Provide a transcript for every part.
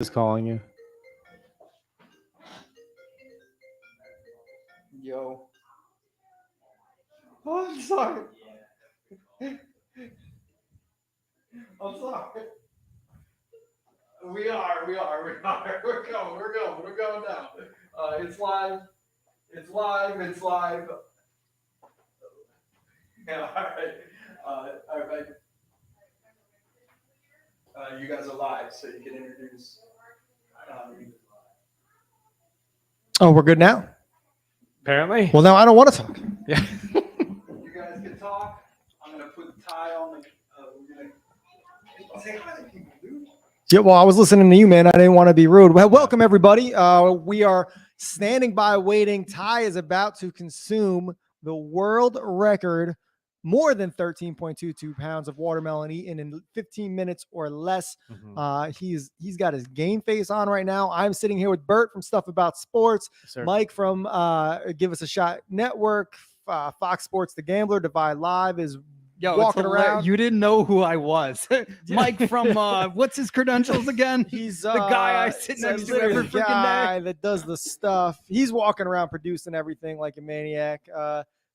is calling you. Yo. Oh, I'm sorry. I'm sorry. We are. We're going now. It's live. It's live. Yeah, all right. All right. You guys are live, so you can introduce. Oh, we're good now? Apparently. Well, now I don't want to talk. Yeah. You guys can talk. I'm gonna put the tie on. We're gonna say hi to people, dude. Yeah, well, I was listening to you, man. I didn't want to be rude. Well, welcome, everybody. We are standing by waiting. Ty is about to consume the world record, more than 13.22 pounds of watermelon eaten in 15 minutes or less. He's got his game face on right now. I'm sitting here with Bert from Stuff About Sports, Sir. Mike from Give Us a Shot Network, Fox Sports The Gambler, Divide Live is walking around. You didn't know who I was. Mike from what's his credentials again? He's the guy I sit next to every freaking guy day. that does the stuff. He's walking around producing everything like a maniac.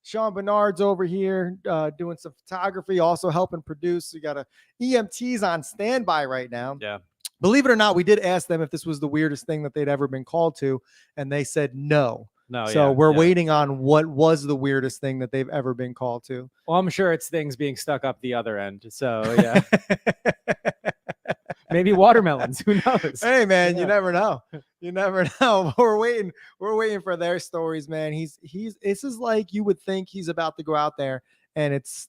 Sean Bernard's over here doing some photography, also helping produce. We got EMTs on standby right now. Yeah. Believe it or not, we did ask them if this was the weirdest thing that they'd ever been called to, and they said no. No. So yeah, we're yeah. waiting on what was the weirdest thing that they've ever been called to. Well, I'm sure it's things being stuck up the other end. So yeah. Maybe watermelons. Who knows? Hey man, Yeah. you never know. You never know. We're waiting for their stories, man. He's this is like you would think he's about to go out there and it's,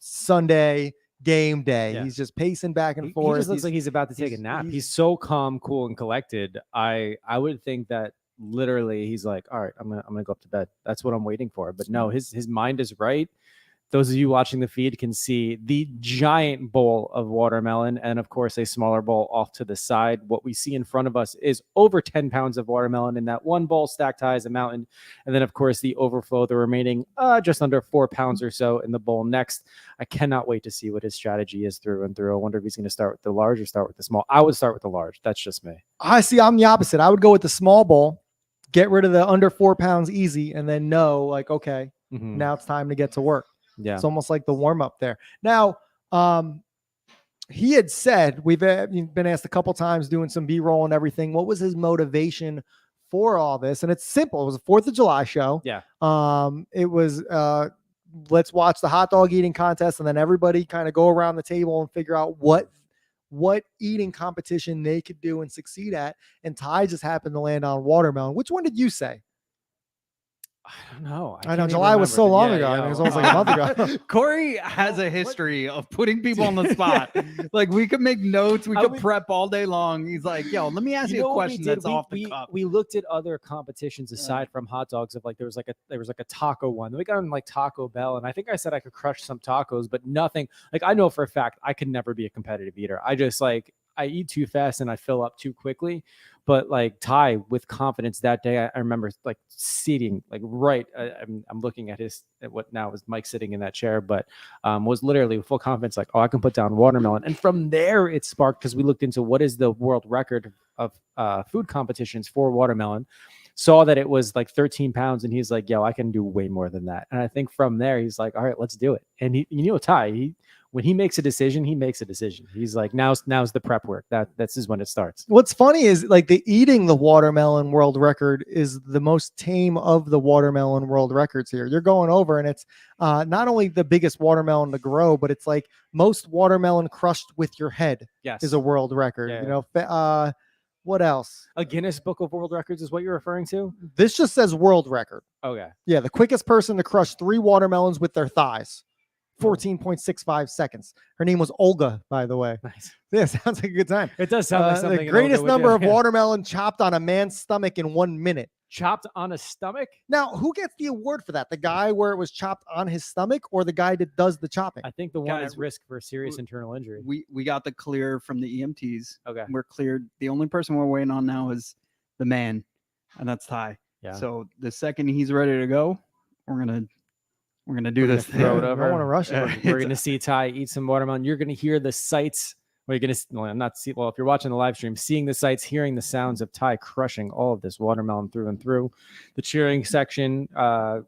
Sunday game day. Yeah. He's just pacing back and He forth. just looks like he's about to take a nap. He's so calm, cool, and collected. I would think that literally he's like, all right, I'm gonna go up to bed. That's what I'm waiting for. But no, his mind is right. Those of you watching the feed can see the giant bowl of watermelon and, of course, a smaller bowl off to the side. What we see in front of us is over 10 pounds of watermelon in that one bowl stacked high as a mountain. And then, of course, the overflow, the remaining just under 4 pounds or so in the bowl next. I cannot wait to see what his strategy is through and through. I wonder if he's going to start with the large or start with the small. I would start with the large. That's just me. I'm the opposite. I would go with the small bowl, get rid of the under 4 pounds easy, and then know, like, okay, now it's time to get to work. Yeah. It's almost like the warm up there. Now, he had said, we've been asked a couple times doing some B-roll and everything. What was his motivation for all this? And it's simple. It was a 4th of July show. Yeah. It was, let's watch the hot dog eating contest and then everybody kind of go around the table and figure out what eating competition they could do and succeed at. And Ty just happened to land on watermelon. Which one did you say? I don't know. I know July was so long ago. I mean, it was almost like a month ago. Corey has a history of putting people on the spot. Like we could make notes, we could prep all day long. He's like, "Yo, let me ask you a question that's off the cuff." We looked at other competitions aside from hot dogs. Of like there was like a taco one. We got on like Taco Bell, and I think I said I could crush some tacos, but nothing. Like I know for a fact I could never be a competitive eater. I just I eat too fast and I fill up too quickly. But like Ty with confidence that day, I remember like seating like right. I'm looking at what now is Mike sitting in that chair, but was literally with full confidence like, oh, I can put down watermelon. And from there it sparked because we looked into what is the world record of food competitions for watermelon. Saw that it was like 13 pounds and he's like, yo, I can do way more than that. And I think from there he's like, all right, let's do it. And Ty, when he makes a decision, he makes a decision. He's like, now's the prep work. That's is when it starts. What's funny is like eating the watermelon world record is the most tame of the watermelon world records here. You're going over and it's not only the biggest watermelon to grow, but it's like most watermelon crushed with your head is a world record. Yeah. What else? A Guinness Book of World Records is what you're referring to? This just says world record. Okay. Yeah, the quickest person to crush 3 watermelons with their thighs. 14.65 seconds. Her name was Olga, by the way. Nice. Yeah, sounds like a good time. It does sound like something. The greatest number of yeah. watermelon chopped on a man's stomach in 1 minute. Chopped on a stomach? Now, who gets the award for that? The guy where it was chopped on his stomach or the guy that does the chopping? I think the one is risk for serious internal injury. We got the clear from the EMTs. Okay. We're cleared. The only person we're waiting on now is the man, and that's Ty. Yeah. So the second he's ready to go, we're gonna do this thing. Throw it I over. don't want to rush it. We're going to see Ty eat some watermelon. You're going to hear the sights Well, you're gonna not see. Well, if you're watching the live stream, seeing the sights, hearing the sounds of Ty crushing all of this watermelon through and through. The cheering section,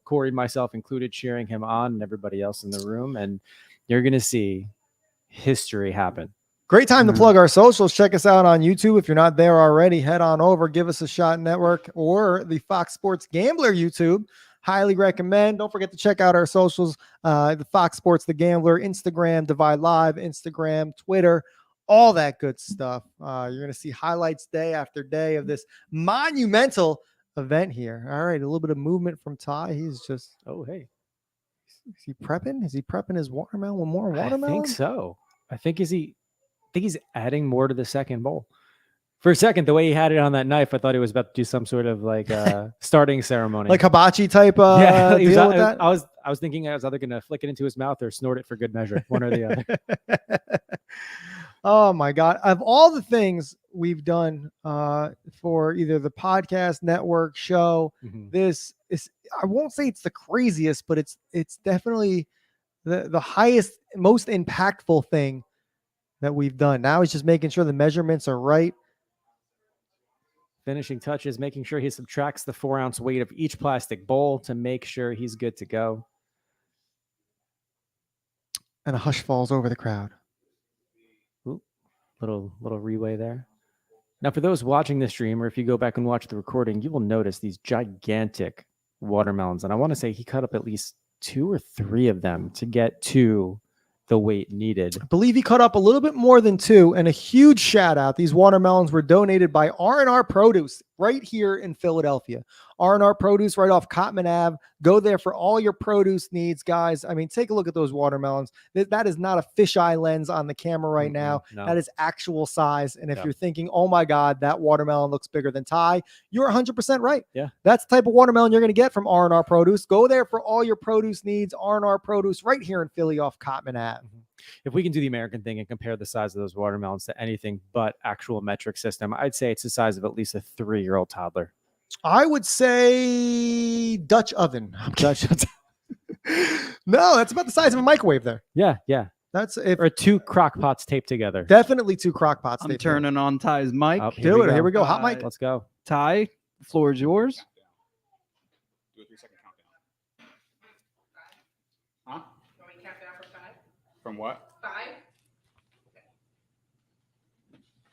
Corey, myself included, cheering him on, and everybody else in the room, and you're gonna see history happen. Great time to plug our socials. Check us out on YouTube. If you're not there already, head on over, give us a shot network or the Fox Sports Gambler YouTube. Highly recommend. Don't forget to check out our socials. The Fox Sports, the Gambler, Instagram, Divide Live, Instagram, Twitter, all that good stuff. You're going to see highlights day after day of this monumental event here. All right. A little bit of movement from Ty. He's just, oh, hey. Is he prepping? Is he prepping his watermelon with more watermelon? I think so. I think he's adding more to the second bowl. For a second, the way he had it on that knife, I thought he was about to do some sort of like starting ceremony, like hibachi type. Yeah, deal with that? I was thinking I was either going to flick it into his mouth or snort it for good measure, one or the other. Oh my God! Of all the things we've done for either the podcast network show, this is, I won't say it's the craziest, but it's definitely the highest, most impactful thing that we've done. Now it's just making sure the measurements are right. Finishing touches, making sure he subtracts the 4-ounce weight of each plastic bowl to make sure he's good to go. And a hush falls over the crowd. Ooh, little relay there. Now, for those watching the stream, or if you go back and watch the recording, you will notice these gigantic watermelons. And I want to say he cut up at least 2 or 3 of them to get to the weight needed. I believe he cut up a little bit more than 2, and a huge shout out. These watermelons were donated by R&R Produce right here in Philadelphia. R&R Produce right off Cotman Ave. Go there for all your produce needs, guys. I mean, take a look at those watermelons. That is not a fisheye lens on the camera right now. No. That is actual size. And if you're thinking, oh my God, that watermelon looks bigger than Ty, you're 100% right. Yeah. That's the type of watermelon you're going to get from R&R Produce. Go there for all your produce needs. R&R Produce right here in Philly off Cotman Ave. If we can do the American thing and compare the size of those watermelons to anything but actual metric system, I'd say it's the size of at least a 3-year-old toddler. I would say Dutch oven. Dutch. No, that's about the size of a microwave there. Yeah. That's if Or 2 crock pots taped together. definitely 2 crock pots. I'm turning on Ty's mic. Oh, Do it. Here we go. Hot mic. Let's go. Ty, the floor is yours. Do a 3-second countdown. Huh? Want me to count down from 5? From what? 5? Okay.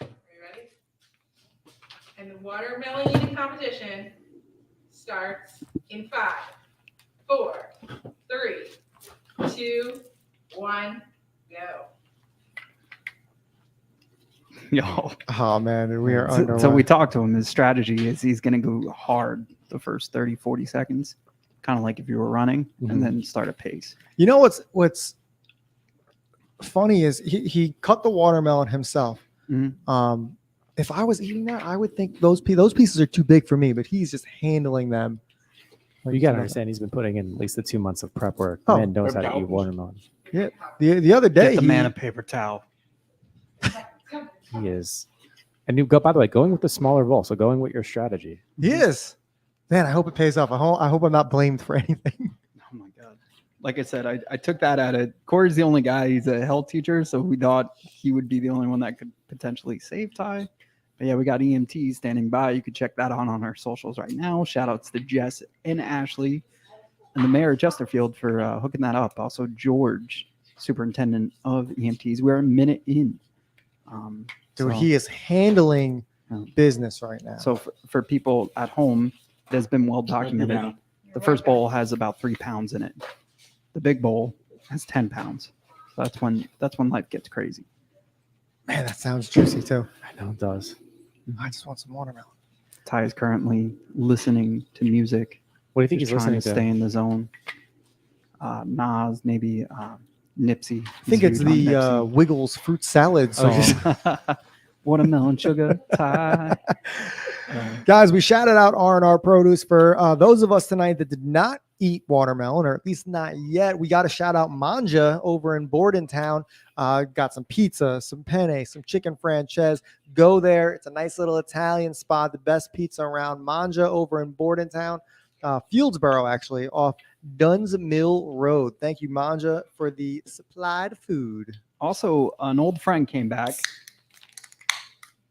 Are you ready? And the watermelon eating competition starts in 5, 4, 3, 2, 1, go. Yo. Oh man, we are underway. So we talked to him. His strategy is he's going to go hard the first 30, 40 seconds, kind of like if you were running, and then start a pace. You know what's funny is he cut the watermelon himself. If I was eating that, I would think those pieces are too big for me, but he's just handling them. You got to understand, he's been putting in at least the 2 months of prep work. Oh. Man knows how to eat watermelon. Yeah. The other day, Get the man a paper towel. He is. And you go, by the way, going with the smaller bowl. So going with your strategy. he is. Man, I hope it pays off. I hope I'm not blamed for anything. Oh my God. Like I said, I took that out of Corey's the only guy. He's a health teacher. So we thought he would be the only one that could potentially save Ty. But yeah, we got EMTs standing by. You could check that on our socials right now. Shout outs to Jess and Ashley and the mayor of Chesterfield for hooking that up. Also, George, superintendent of EMTs. We're a minute in. Dude, he is handling business right now. So for people at home, that's been well documented. The first bowl has about 3 pounds in it. The big bowl has 10 pounds. So that's when life gets crazy. Man, that sounds juicy too. I know it does. I just want some watermelon. Ty is currently listening to music. What do you think Just he's trying listening to to? stay in the zone. Nas, maybe Nipsey. I think it's the Wiggles fruit salad song. Watermelon sugar Ty. Guys, we shouted out R&R Produce for those of us tonight that did not eat watermelon, or at least not yet. We got to shout out Manja over in Bordentown. Got some pizza, some penne, some chicken franchise. Go there. It's a nice little Italian spot. The best pizza around. Manja over in Bordentown. Fieldsboro, actually, off Duns Mill Road. Thank you, Manja, for the supplied food. Also, an old friend came back,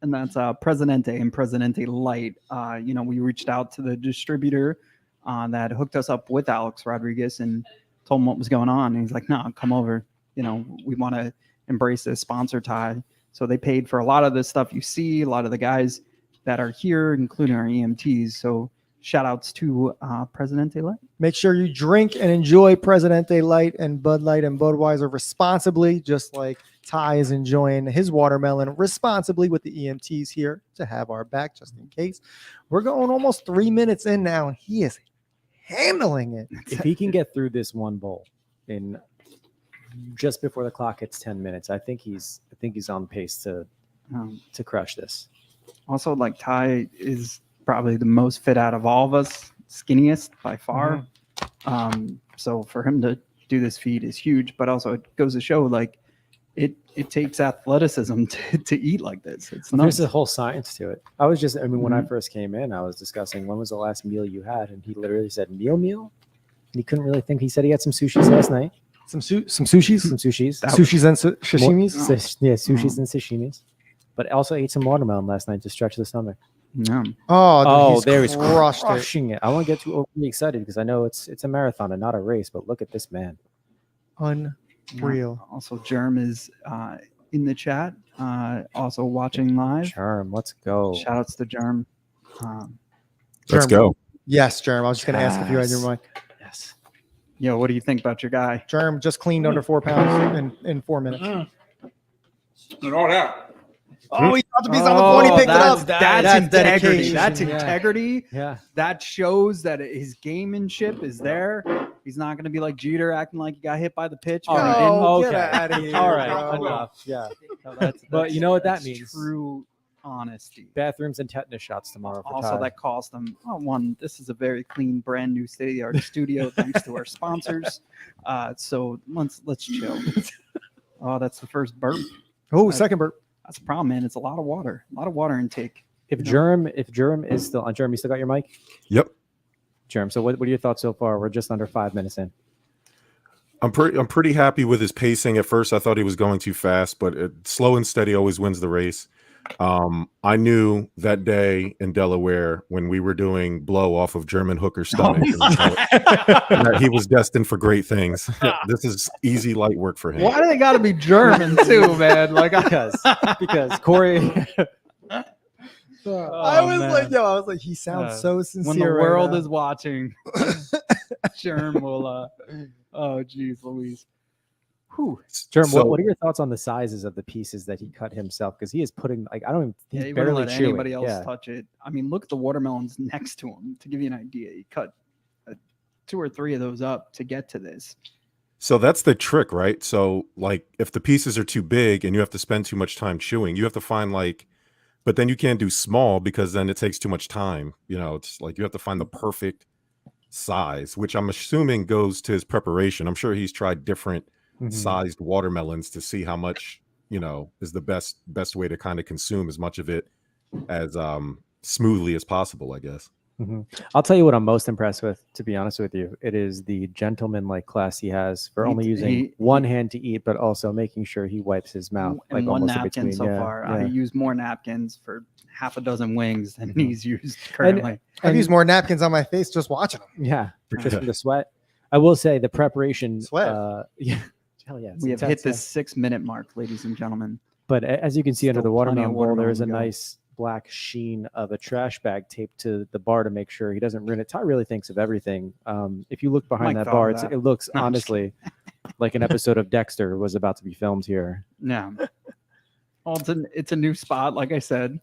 and that's Presidente and Presidente Light. We reached out to the distributor that hooked us up with Alex Rodriguez and told him what was going on. And he's like, "No, come over. We want to embrace this sponsor tie." So they paid for a lot of the stuff you see, a lot of the guys that are here, including our EMTs. So shout outs to Presidente Light. Make sure you drink and enjoy Presidente Light and Bud Light and Budweiser responsibly, just like Ty is enjoying his watermelon responsibly with the EMTs here to have our back just in case. We're going almost 3 minutes in now, and he is handling it. If he can get through this one bowl in just before the clock hits 10 minutes, I think he's on pace to crush this. Also, like Ty is probably the most fit out of all of us, skinniest by far. So for him to do this feat is huge, but also it goes to show like it takes athleticism to eat like this. It's There's nuts. a whole science to it. When I first came in, I was discussing when was the last meal you had, and he literally said meal. And he couldn't really think. He said he had some sushis last night. Some sushis, sushis and sashimis. Sushis and sashimis. But also ate some watermelon last night to stretch the stomach. Yeah. Oh, there he's crushed it. crushing it. I won't get too overly excited because I know it's a marathon and not a race. But look at this man. Unreal. Also, Germ is in the chat, also watching live. Germ, let's go. Shout outs to Germ. Let's go. Yes, Germ. I was just going to ask if you had your mic. Yes. Yo, what do you think about your guy? Germ just cleaned under 4 pounds in 4 minutes. And all that. Oh, he thought the piece on the phone. He picked it up. That's integrity. dedication. That's Yeah. integrity. Yeah. That shows that his gamemanship is there. He's not going to be like Jeter acting like he got hit by the pitch. All right. Oh, Okay. get outta here, All right. bro. Enough. Yeah. That's But you know what that that's means? True honesty. Bathrooms and tetanus shots tomorrow. For Also, Ty. that cost them one. This is a very clean, brand new state-of-the-art studio, thanks to our sponsors. So let's chill. Oh, that's the first burp. Oh, second burp. That's a problem, man. It's a lot of water intake. If Germ is still on, Germ, you still got your mic? Yep. Germ. So what are your thoughts so far? We're just under 5 minutes in. I'm pretty happy with his pacing. At first, I thought he was going too fast, but slow and steady always wins the race. I knew that day in Delaware when we were doing blow off of German Hooker's stomach that he was destined for great things. This is easy light work for him. Why do they got to be German too, man? Like, Because Corey. I was like, he sounds so sincere. when the right world now. is watching, Germ will. Oh, geez, Louise. Whew. Germ, So- what are your thoughts on the sizes of the pieces that he cut himself? Because he is putting I don't even Yeah, he's he wouldn't barely let chewing. anybody else Yeah. touch it. I mean, look at the watermelons next to him. To give you an idea, he cut 2 or 3 of those up to get to this. So that's the trick, right? So like if the pieces are too big and you have to spend too much time chewing, you have to find but then you can't do small because then it takes too much time. It's like you have to find the perfect size, which I'm assuming goes to his preparation. I'm sure he's tried different sized watermelons to see how much, is the best way to kind of consume as much of it as smoothly as possible, I guess. I'll tell you what I'm most impressed with, to be honest with you. It is the gentleman-like class he has for only using one hand to eat, but also making sure he wipes his mouth And like one almost in napkin between. so Yeah, far. yeah. I used more napkins for half a dozen wings than he's used currently. I've used more napkins on my face just watching them. Yeah, just from the sweat. I will say the preparation. Sweat. Yeah, hell yeah. it's We have intense, hit this 6-minute mark, ladies and gentlemen. But as you can see under Still the plenty of watermelon bowl, there is a watermelon to go. nice black sheen of a trash bag taped to the bar to make sure he doesn't ruin it. Ty really thinks of everything. If you look behind Mike that thought bar, of that. it looks No, I'm just honestly like an episode of Dexter was about to be filmed here. Yeah. Well, it's a new spot, like I said.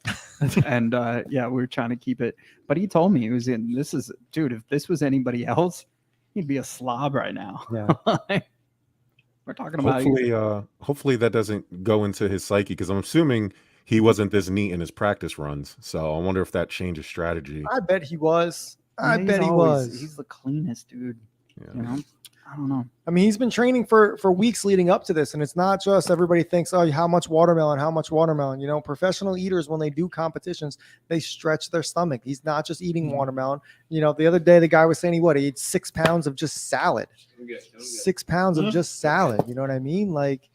And yeah, we were trying to keep it. But he told me dude, if this was anybody else, he'd be a slob right now. Yeah. We're talking about Hopefully that doesn't go into his psyche because I'm assuming he wasn't this neat in his practice runs. So I wonder if that changes strategy. I bet he was. I he's bet he always- was. He's the cleanest dude. Yeah. You know? I don't know. I mean, he's been training for weeks leading up to this, and it's not just everybody thinks, oh, how much watermelon, how much watermelon. Professional eaters, when they do competitions, they stretch their stomach. He's not just eating watermelon. The other day, the guy was saying he ate 6 pounds of just salad. 6 pounds of just salad. You know what I mean? Like,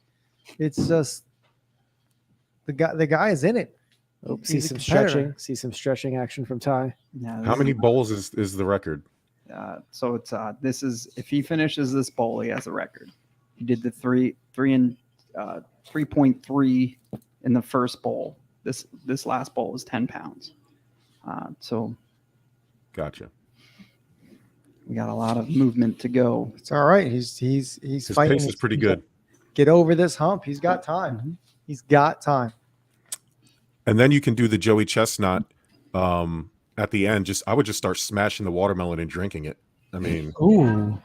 It's just the guy is in it. Oh, see He's a some competitor. stretching. See some stretching action from Ty. Yeah. How many bowls is the record? So it's this is if he finishes this bowl, he has a record. He did the 3.3 in the first bowl. This last bowl is 10 pounds. So Gotcha. we got a lot of movement to go. It's all right. He's His fighting. pace is pretty good. Get over this hump. He's got time. Mhm. He's got time. And then you can do the Joey Chestnut at the end. I would just start smashing the watermelon and drinking it. I mean, Ooh.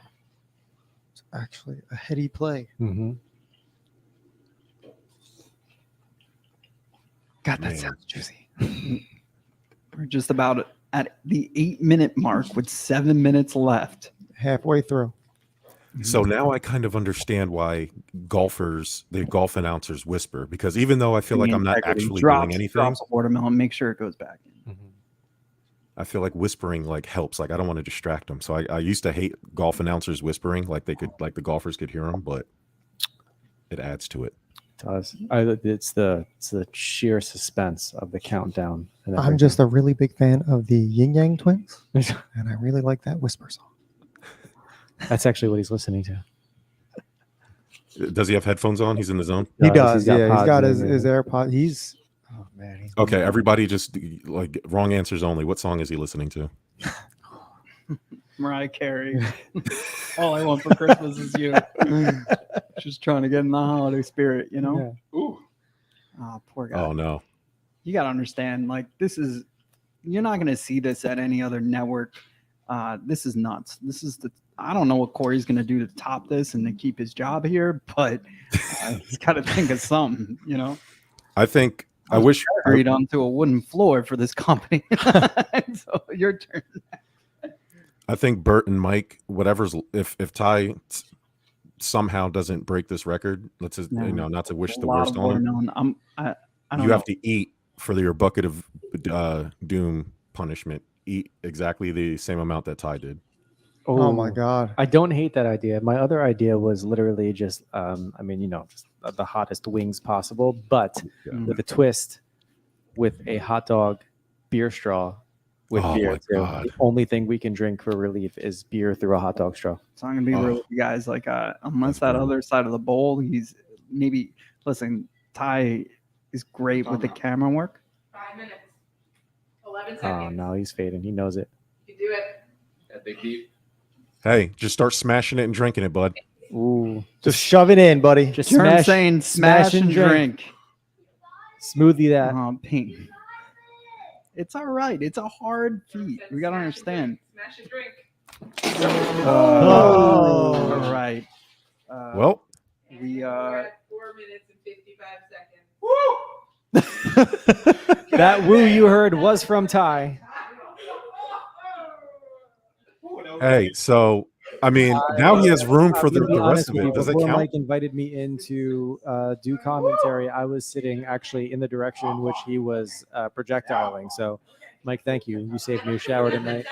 It's actually a heady play. Mm-hmm. God, that Man. sounds juicy. We're just about at the 8-minute mark with 7 minutes left. Halfway through. so now I kind of understand why the golf announcers whisper, because even though I feel like I'm not actually doing anything, Drops a watermelon, make sure it goes back in. I feel like whispering like helps. Like I don't want to distract them. So I used to hate golf announcers whispering, like the golfers could hear them, but it adds to it. Does it's the sheer suspense of the countdown. And I'm just a really big fan of the Yin Yang Twins, and I really like that whisper song. That's actually what he's listening to. Does he have headphones on? He's in the zone. He Does. does. He's got He's pods got in his there. AirPod. He's oh man. He's Okay, everybody just like wrong answers only. What song is he listening to? Mariah Carey. All I want for Christmas is you. Just trying to get in the holiday spirit, you know? Ooh. Oh, poor guy. Oh no. You got to understand, like, you're not going to see this at any other network. This is nuts. I don't know what Corey's going to do to top this and to keep his job here, but he's got to think of something, you know? I think I wish Agreed onto a wooden floor for this company. So your turn. I think Bert and Mike, whatever's if Ty somehow doesn't break this record, let's just, No. not to wish A the lot worst of on him. watermelon. I don't You know. have to eat for your bucket of doom punishment. Eat exactly the same amount that Ty did. oh my god. I don't hate that idea. My other idea was literally just, just the hottest wings possible, but Yeah. with a twist, with a hot dog beer straw with Oh beer. my Too. God. The only thing we can drink for relief is beer through a hot dog straw. So I'm gonna be Oh. real with you guys. Like, unless That's that brutal. other side of the bowl, he's maybe. Listen, Ty is great with the camera work. 5 minutes. 11 Oh seconds. no, he's fading. He knows it. You do it. That big deep. Hey, just start smashing it and drinking it, bud. Ooh, Just shove it in, buddy. just You know what I'm smash, saying? Smash and drink. smoothie that. Pink. It's all right. It's a hard feat. We gotta understand. Smash and drink. Oh. All right. Well, we We're at 4 minutes and 55 seconds. That woo you heard was from Ty. hey, so I mean, now he has room for I'm gonna be the honest rest of with it. you, Does it before count? Mike invited me in to do commentary, I was sitting actually in the direction in which he was projectiling. So, Mike, thank you. You saved me a shower tonight.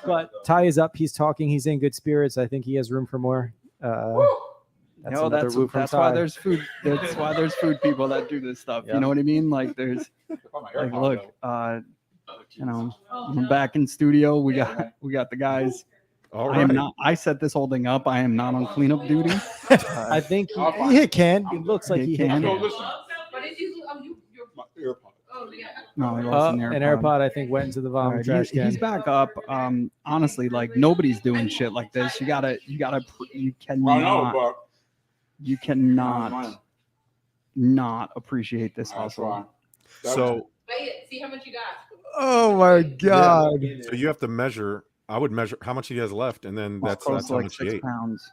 But Ty is up. He's talking. He's in good spirits. I think he has room for more. That's No, another woo from that's why Ty. there's food. That's why there's food people that do this stuff. Yep. You know what I mean? Like there's like look, we're back in studio. We got the guys. All I am right. not. I set this whole thing up. I am not on cleanup duty. I think He can. it looks like he hit can. me. What did you do? Oh, you're. Oh, yeah. No, I lost An AirPod, I think, went into the All vomit right, trash can. he's back up. Honestly, like nobody's doing shit like this. You cannot not appreciate this hustle. So Weigh it. See how much you got. Oh my god. so you have to measure. I would measure how much he has left, and then that's Close to how like much he 6 ate. pounds.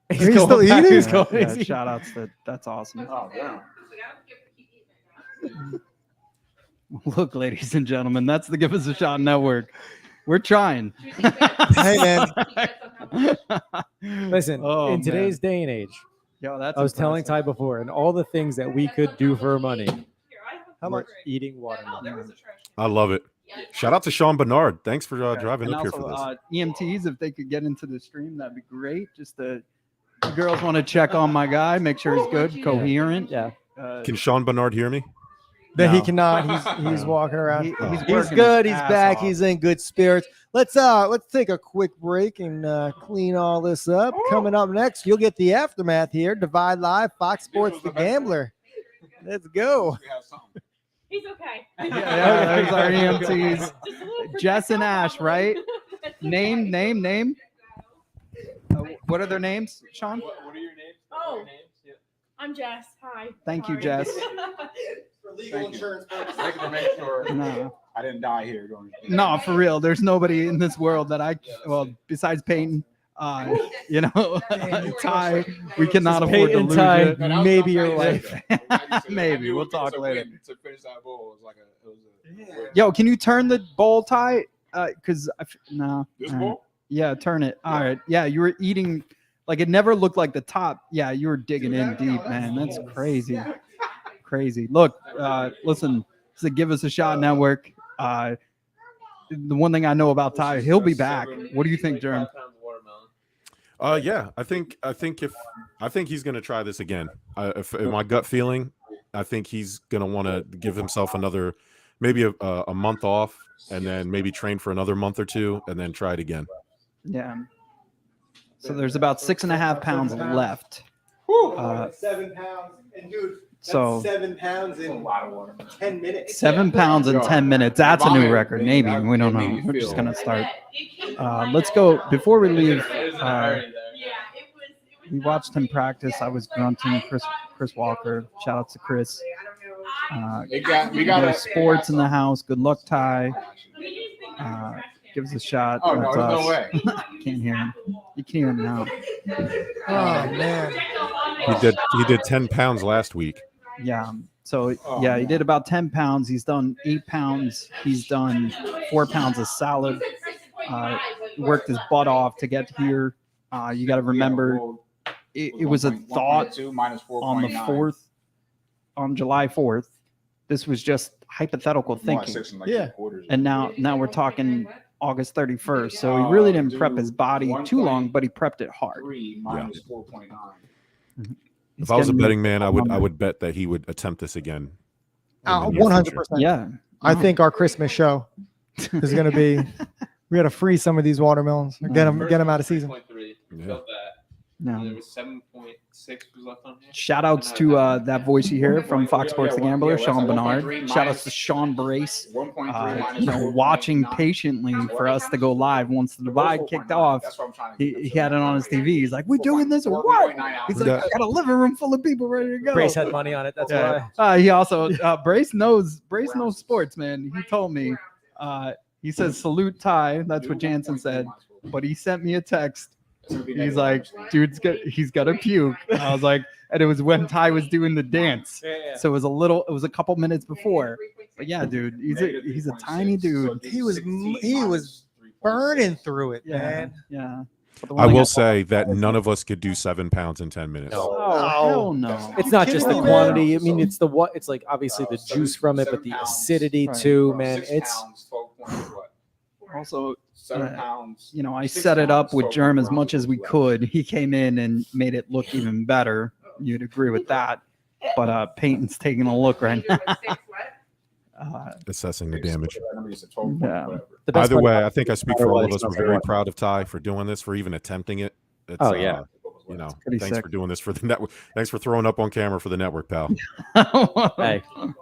He's still eating? He's Yeah, going yeah, easy. shout outs to that's awesome. Oh, damn. Look, ladies and gentlemen, that's the Give Us a Shot Network. We're trying. Hey, man. Listen, Oh, in man. today's day and age, Yo, that's I was telling impressive. Ty before, and all the things that we could do for money, How much? eating watermelon. I love it. Shout out to Sean Bernard. Thanks for driving And up here also, for this. EMTs, if they could get into the stream, that'd be great. Just to The girls want to check on my guy, make sure he's good, coherent. Yeah. Can Sean Bernard hear me? That he No. cannot. He's walking around. He's He's working good. his He's ass back. off. He's in good spirits. Let's take a quick break and clean all this up. Coming up next, you'll get the aftermath here. Divide Live, Fox Sports, The Gambler. Let's go. He's okay. Yeah, there's our EMTs. Just a little Jess and protective, Ash, right? That's Name. okay. What are their names, Sean? What are your names? Oh. I'm Jess. Hi. Thank you, Sorry. Jess. For legal Thank you. insurance purposes. I can make sure No, I didn't die here. no, for real. There's nobody in this world that besides Peyton, Ty, we cannot afford to Peyton, lose Ty, it. Maybe your life. Maybe we'll talk later. To finish that bowl was like a. Yo, can you turn the bowl, Ty? Because no. This All right. bowl? Yeah, turn it. All right. Yeah, you were eating like it never looked like the top. Yeah, you were digging in deep, man. That's crazy. Crazy. Look, listen, it's the Give Us a Shot Network. The one thing I know about Ty, he'll be back. What do you think, Jerm? Yeah, I think he's gonna try this again. If my gut feeling, I think he's gonna want to give himself another, maybe a month off, and then maybe train for another month or two, and then try it again. Yeah. So there's about 6.5 pounds left. 7 pounds. And dude, So 7 pounds in 10 minutes. 7 pounds in 10 minutes. That's a new record. Maybe. We don't know. We're just gonna start. Let's go. Before we leave, we watched him practice. I was grunting. Chris Walker. Shout out to Chris. We got There's sports in the house. Good luck, Ty. Give us a shot. Oh no, That's there's us. no way. Can't hear him. You can hear him now. Oh man. He did 10 pounds last week. Yeah. So yeah, he did about 10 pounds. He's done 8 pounds. He's done 4 pounds of salad. Worked his butt off to get here. You got to remember, it was a thought on the 4th, on July 4th. This was just hypothetical thinking. Yeah. And now we're talking August 31st. So he really didn't prep his body too long, but he prepped it hard. 3 minus 4.9. If I was a betting man, I would bet that he would attempt this again. in the near 100%. future. Yeah. I think our Christmas show is going to be. We got to freeze some of these watermelons. Or get them out of season. 6.3. Yeah. Felt that. No. And there was 7.6 was left on here. Shout outs to that voice you hear from Fox Sports The Gambler, Sean Bernard. Shout outs to Sean Brace, 1.3 watching patiently for us to go live once the divide kicked off. That's what I'm trying to He had it on his TV. He's like, "We doing this or what?" He's like, "I got a living room full of people ready to go." Brace had money on it. That's Yeah. why. He also Brace knows sports, man. He told me. He says salute Ty. That's what Jansen said. But he sent me a text. He's like, he's got a puke. I was like, and it was when Ty was doing the dance. So it was a couple minutes before. But yeah, dude, he's a tiny dude. He was burning through it, Yeah, man. yeah. I will say that none of us could do 7 pounds in 10 minutes. Oh, hell no. It's not just the kidding me, quantity. I mean, it's it's like obviously the juice from it, but the acidity Right. too, man. It's Also, 7 pounds. I set it up with Germ as much as we could. He came in and made it look even better. You'd agree with that. But Peyton's taking a look right now. Assessing the damage. Yeah. the best Either part way, about I think I speak matter for all what, of us. it's We're not very so proud of Ty for doing this, for even attempting it. It's, Oh, yeah. Thanks pretty sick. for doing this for the network. Thanks for throwing up it camera for the network, pal. Hey, if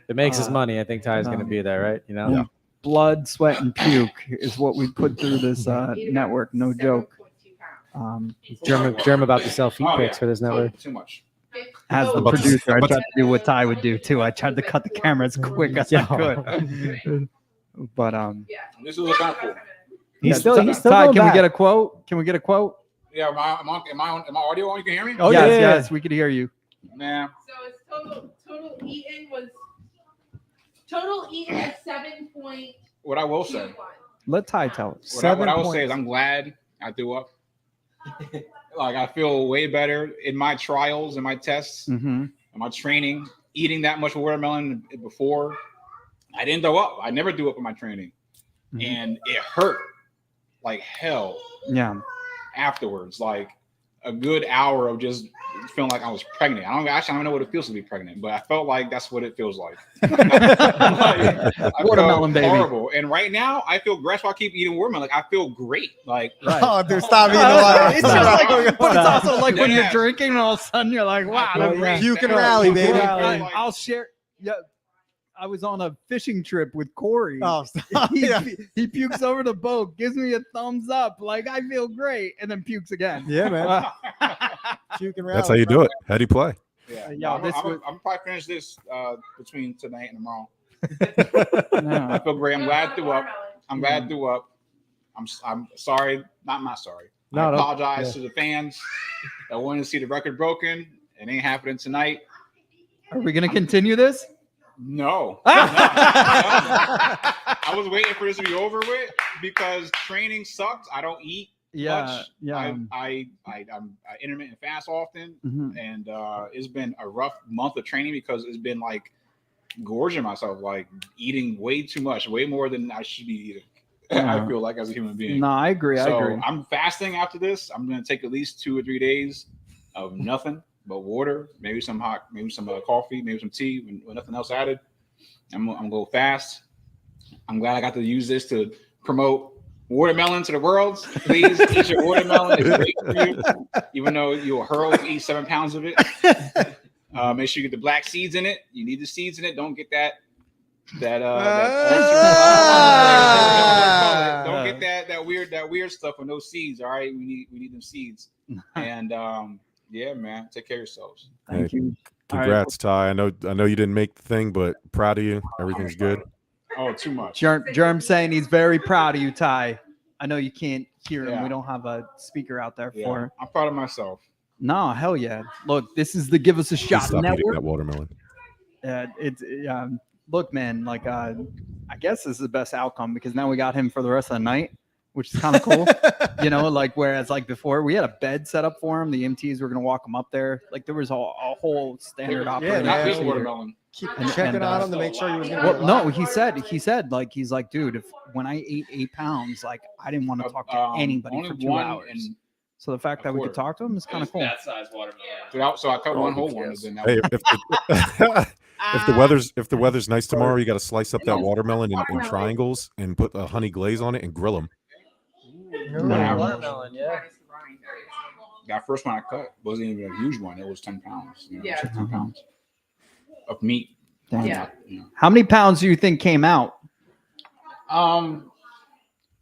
it makes us money, I think Ty's going to be there, right? You know? Yeah. Blood, sweat, and puke is what we put through this network. No joke. Germ about to sell feet pics for this network. Too much. As the But- producer, I but- tried to do what Ty would do too. I tried to cut the camera as quick as I could. But This is looking out for. He's still Ty, going can we back. get a quote? Can we get a quote? Yeah, am I audio on? You can hear me? Oh, yes, yeah. yes, we could hear you. Man, So it's total eaten was 7.21. what I will say. Let Ty tell us. What I will say is I'm glad I threw up. Like I feel way better in my trials and my tests Mm-hmm. and my training. Eating that much watermelon before, I didn't throw up. I never threw up in my training, and it hurt like hell Yeah. afterwards. Like a good hour of just feeling like I was pregnant. I don't know what it feels to be pregnant, but I felt like that's what it feels like. I Watermelon, felt baby. horrible. And right now, I feel that's why I keep eating watermelon. Like I feel great. Like Oh, dude, stop eating the It's water. just like, but it's also like when you're Yeah. drinking, and all of a sudden you're like, wow, I feel that's great. You can That- rally, you can baby. rally. I'll share. Yeah, I was on a fishing trip with Corey. Oh, stop. Yeah. He pukes over the boat, gives me a thumbs up, like I feel great, and then pukes again. Yeah, man. You can rally. That's how you do it. How do you play? Yeah, Yeah, I'm this was- probably finish this between tonight and tomorrow. Yeah. I feel great. I'm glad I threw up. I'm glad I threw up. I'm sorry. Not sorry. No, I no. apologize to the fans that wanted to see the record broken. It ain't happening tonight. Are we gonna continue this? No. I was waiting for this to be over with because training sucks. I don't eat Yeah, much. yeah. I'm intermittent fast often, Mhm. and it's been a rough month of training because it's been like gorging myself, like eating way too much, way more than I should be eating. Yeah. I feel like as a human being. No, I agree. I So agree. I'm fasting after this. I'm gonna take at least 2 or 3 days of nothing but water, maybe some coffee, maybe some tea with nothing else added. I'm gonna go fast. I'm glad I got to use this to promote watermelon to the world. Please eat your watermelon. It's great for you, even though you'll hurl to eat 7 pounds of it. Make sure you get the black seeds in it. You need the seeds in it. Don't get that don't get that weird stuff with no seeds. All right, we need them seeds. And yeah, man, take care of yourselves. Thank you. Congrats, Ty. I know you didn't make the thing, but proud of you. Everything's good. Oh, too much. Germ saying he's very proud of you, Ty. I know you can't hear him. Yeah. We don't have a speaker out there Yeah, for. I'm proud of myself. No, hell yeah. Look, this is the Give Us a Please Shot stop eating network. that watermelon. Look, man, like I guess this is the best outcome because now we got him for the rest of the night, which is kind of cool. You know, like whereas like before we had a bed set up for him, the EMTs were gonna walk him up there. Like there was a whole standard operating Not man. this procedure. watermelon. Keep And- checking and, on uh, him to make sure he was going to Well, no, he said, he's like, dude, if when I ate 8 pounds, like I didn't want to talk to anybody Only for 2 one hours. and So the fact that we could quarter. talk to him is kind of cool. That size watermelon. so I cut one whole one. And then that Hey, was- if the weather's nice tomorrow, you got to slice up that watermelon in triangles and put a honey glaze on it and grill them. Watermelon, yeah. that first one I cut wasn't even a huge one. It was 10 pounds. You know, Yeah. 10 pounds of meat. Damn. Yeah. How many pounds do you think came out? From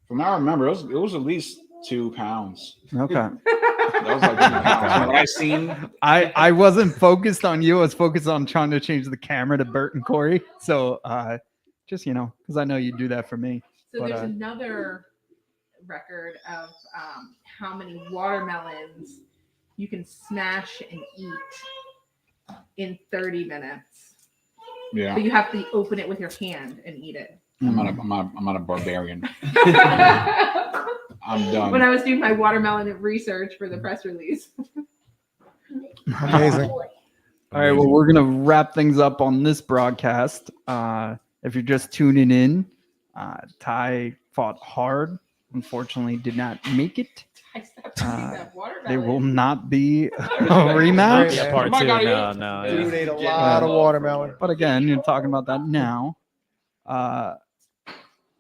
what I remember, it was at least 2 pounds. Okay. That was like 2 pounds. From what I seen, I wasn't focused on you. I was focused on trying to change the camera to Bert and Corey. So just, because I know you do that for me. So But, there's another record of how many watermelons you can smash and eat in 30 minutes. yeah, But you have to open it with your hand and eat it. I'm not a barbarian. when I'm done. I was doing my watermelon research for the press release. Amazing. All right, well, we're gonna wrap things up on this broadcast. If you're just tuning in, Ty fought hard. Unfortunately, did not make it. I stopped eating that watermelon. There will not be a rematch. Yeah, Part Oh my 2. God, No, no. yeah. Dude ate a lot of watermelon. But again, you're talking about that now.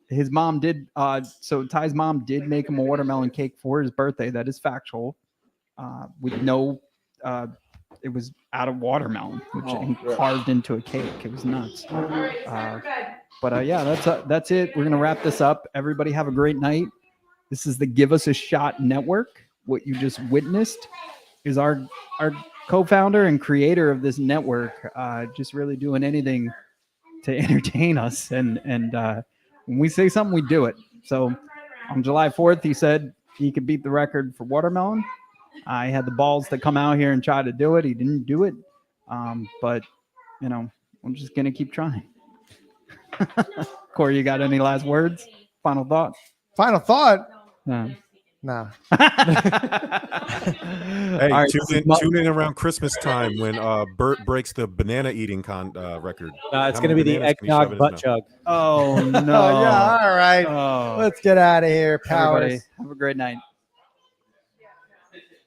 His mom did. So Ty's mom did make him a watermelon cake for his birthday. That is factual. With no, it was out of watermelon, which and carved into a cake. It was nuts. All right, it's time for bed. But yeah, that's it. We're gonna wrap this up. Everybody have a great night. This is the Give Us a Shot Network. What you just witnessed is our co-founder and creator of this network, just really doing anything to entertain us. And when we say something, we do it. So on July 4th, he said he could beat the record for watermelon. I had the balls to come out here and try to do it. He didn't do it. But I'm just gonna keep trying. Corey, you got any last words? Final thought? Final thought? No. Nah. Hey, All right, tune in around Christmas time when Bert breaks the banana eating record. It's How going to many be the bananas can you shove eggnog in his butt mouth? chug. Oh no. Oh, yeah. All right. Oh. Let's get out of here, powers. Everybody, have a great night.